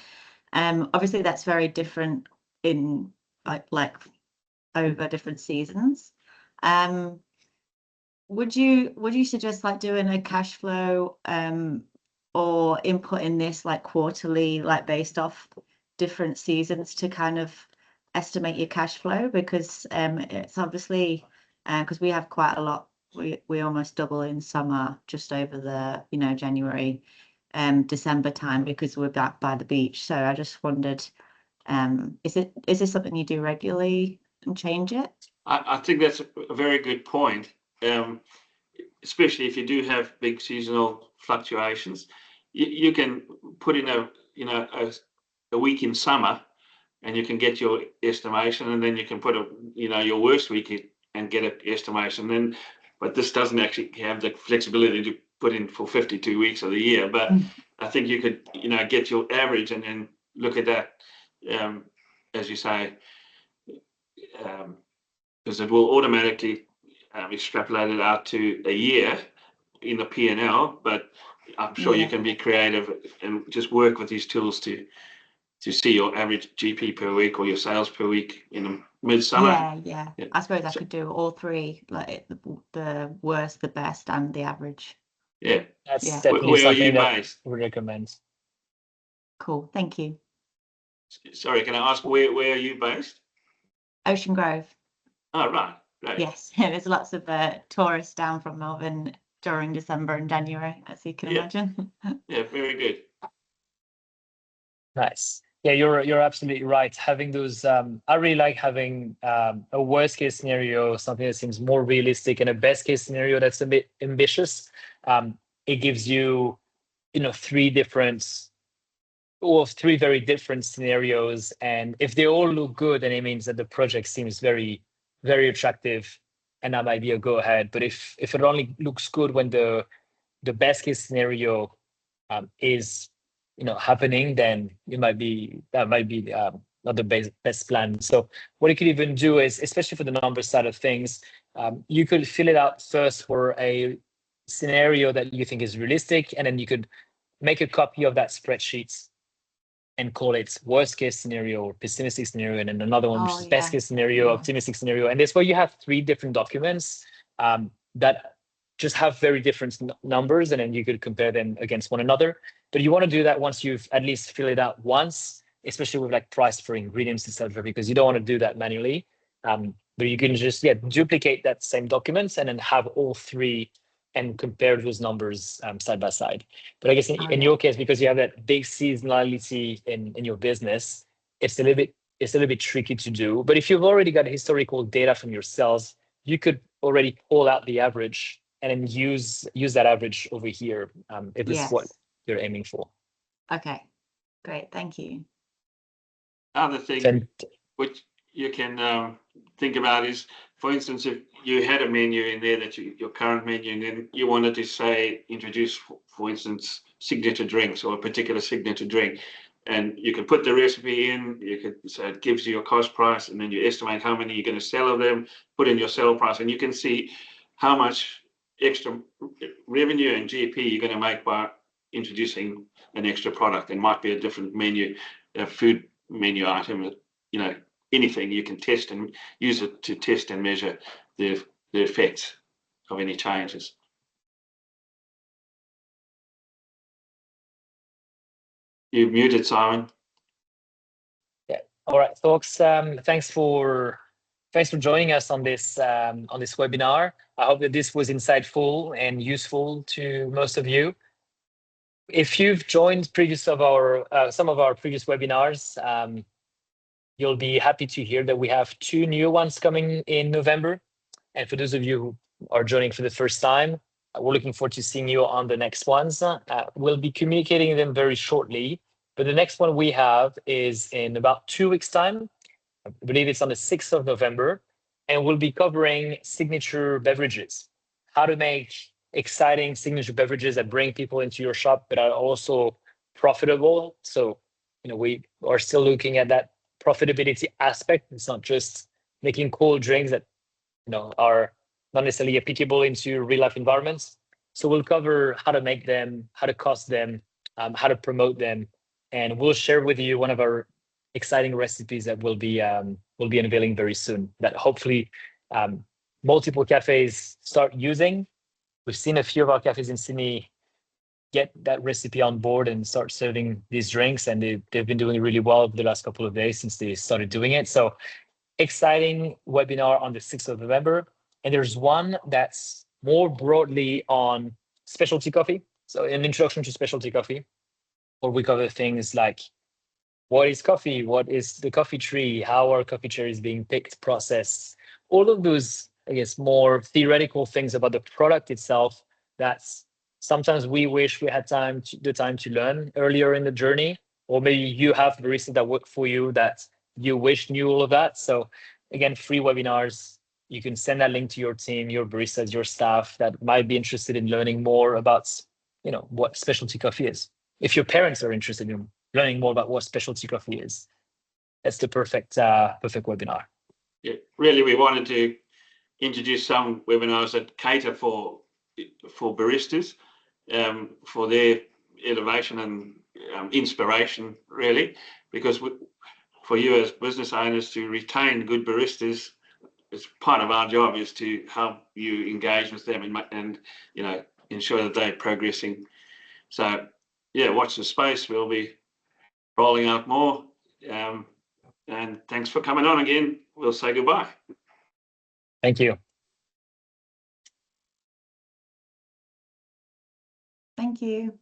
Obviously that's very different in like over different seasons. Would you suggest like doing a cash flow or inputting this like quarterly, like based off different seasons to kind of estimate your cash flow? Because it's obviously because we have quite a lot. We almost double in summer, just over the January, December time, because we're back by the beach. So I just wondered, is this something you do regularly and change it? I think that's a very good point. Especially if you do have big seasonal fluctuations, you can put in a week in summer, and you can get your estimation, and then you can put your worst week in and get an estimation. But this doesn't actually have the flexibility to put in for 52 weeks of the year. But I think you could get your average and then look at that, as you say, because it will automatically extrapolate it out to a year in the P&L. But I'm sure you can be creative and just work with these tools to see your average GP per week or your sales per week in midsummer. Yeah. I suppose I could do all three, like the worst, the best, and the average. Yeah, That's Yeah. definitely Where are something you that based? we recommend. Cool, thank you. Sorry, can I ask where are you based? Ocean Grove. Oh, right. Yes, there's lots of tourists down from Melbourne during December and January, as you can imagine. Yeah, very good. Nice. Yeah, you're absolutely right. Having those, I really like having a worst case scenario, something that seems more realistic, and a best case scenario that's a bit ambitious. It gives you, three very different scenarios, and if they all look good, then it means that the project seems very, very attractive, and that might be a go ahead. But if it only looks good when the best case scenario is happening, then that might be not the best plan. So what you could even do is, especially for the numbers side of things, you could fill it out first for a scenario that you think is realistic, and then you could make a copy of that spreadsheet and call it worst case scenario or pessimistic scenario, and then another one which is best case scenario, optimistic scenario. And that's where you have three different documents that just have very different numbers, and then you could compare them against one another. But you want to do that once you've at least filled it out once, especially with like price for ingredients, etc., because you don't want to do that manually. But you can just duplicate that same documents and then have all three and compare those numbers side by side. But I guess in your case, because you have that big seasonality in your business, it's a little bit tricky to do. But if you've already got historical data from your sales, you could already pull out the average and then use that average over here if this is what you're aiming for. Okay, great, thank you. Other thing which you can think about is, for instance, if you had a menu in there that your current menu, and then you wanted to say introduce, for instance, signature drinks or a particular signature drink, and you can put the recipe in. So it gives you your cost price, and then you estimate how many you're going to sell of them, put in your sell price, and you can see how much extra revenue and GP you're going to make by introducing an extra product. It might be a different menu, a food menu item, anything. You can test and use it to test and measure the effects of any changes. You've muted, Simon. Yeah. All right, folks. Thanks for joining us on this webinar. I hope that this was insightful and useful to most of you. If you've joined some of our previous webinars, you'll be happy to hear that we have two new ones coming in November. And for those of you who are joining for the first time, we're looking forward to seeing you on the next ones. We'll be communicating them very shortly, but the next one we have is in about 2 weeks' time. I believe it's on the 6th of November, and we'll be covering signature beverages, how to make exciting signature beverages that bring people into your shop, but are also profitable. So, we are still looking at that profitability aspect. It's not just making cool drinks that are not necessarily applicable into real life environments. So we'll cover how to make them, how to cost them, how to promote them, and we'll share with you one of our exciting recipes that we'll be unveiling very soon, that hopefully multiple cafes start using. We've seen a few of our cafes in Sydney get that recipe on board and start serving these drinks. And they've been doing really well over the last couple of days since they started doing it. So exciting webinar on the 6th of November. And there's one that's more broadly on specialty coffee. So an introduction to specialty coffee, where we cover things like what is coffee? What is the coffee tree? How are coffee cherries being picked, processed? All of those, I guess, more theoretical things about the product itself. That's sometimes we wish we had the time to learn earlier in the journey, or maybe you have baristas that work for you that you wish knew all of that. So again, free webinars. You can send that link to your team, your baristas, your staff that might be interested in learning more about, what specialty coffee is. If your parents are interested in learning more about what specialty coffee is, that's the perfect webinar. Yeah, really, we wanted to introduce some webinars that cater for baristas, for their innovation and inspiration, really, because for you as business owners to retain good baristas, it's part of our job is to help you engage with them and ensure that they're progressing. So yeah, watch the space. We'll be rolling out more. And thanks for coming on again. We'll say goodbye. Thank you. Thank you.